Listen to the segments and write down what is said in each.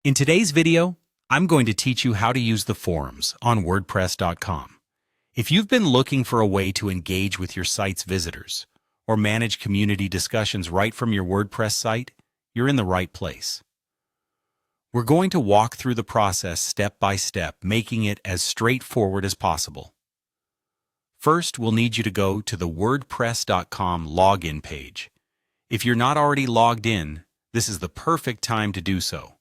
In today's video, I'm going to teach you how to use the forums on WordPress.com. If you've been looking for a way to engage with your site's visitors or manage community discussions right from your WordPress site, you're in the right place. We're going to walk through the process step by step, making it as straightforward as possible. First, we'll need you to go to the WordPress.com login page. If you're not already logged in, this is the perfect time to do so.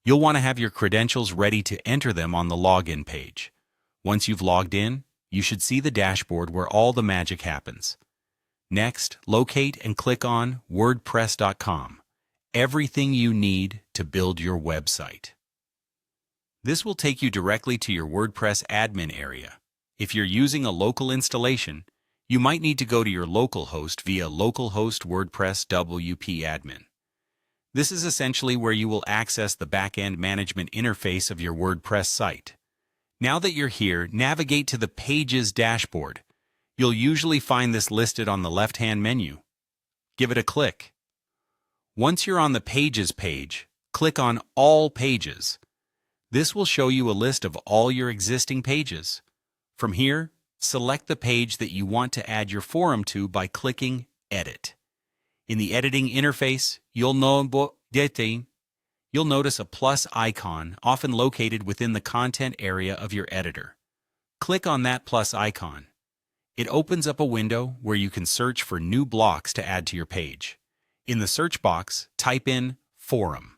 You'll want to have your credentials ready to enter them on the login page. Once you've logged in, you should see the dashboard where all the magic happens. Next, locate and click on WordPress.com, everything you need to build your website. This will take you directly to your WordPress admin area. If you're using a local installation, you might need to go to your local host via localhost WordPress WP admin. This is essentially where you will access the back-end management interface of your WordPress site. Now that you're here, navigate to the Pages dashboard. You'll usually find this listed on the left-hand menu. Give it a click. Once you're on the Pages page, click on All Pages. This will show you a list of all your existing pages. From here, select the page that you want to add your forum to by clicking Edit. In the editing interface, you'll notice a plus icon, often located within the content area of your editor. Click on that plus icon. It opens up a window where you can search for new blocks to add to your page. In the search box, type in Forum.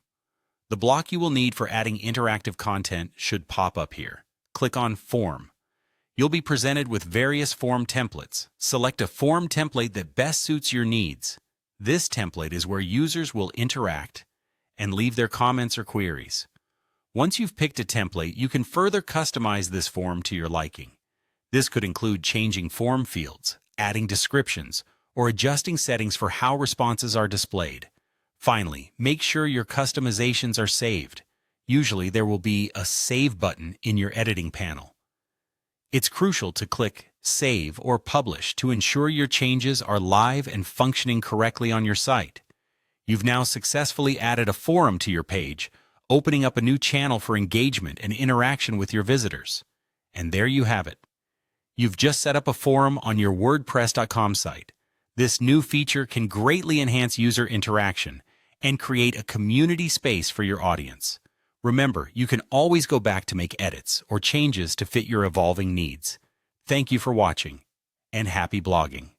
The block you will need for adding interactive content should pop up here. Click on Form. You'll be presented with various form templates. Select a form template that best suits your needs. This template is where users will interact and leave their comments or queries. Once you've picked a template, you can further customize this form to your liking. This could include changing form fields, adding descriptions, or adjusting settings for how responses are displayed. Finally, make sure your customizations are saved. Usually, there will be a Save button in your editing panel. It's crucial to click Save or Publish to ensure your changes are live and functioning correctly on your site. You've now successfully added a forum to your page, opening up a new channel for engagement and interaction with your visitors. And there you have it. You've just set up a forum on your WordPress.com site. This new feature can greatly enhance user interaction and create a community space for your audience. Remember, you can always go back to make edits or changes to fit your evolving needs. Thank you for watching, and happy blogging.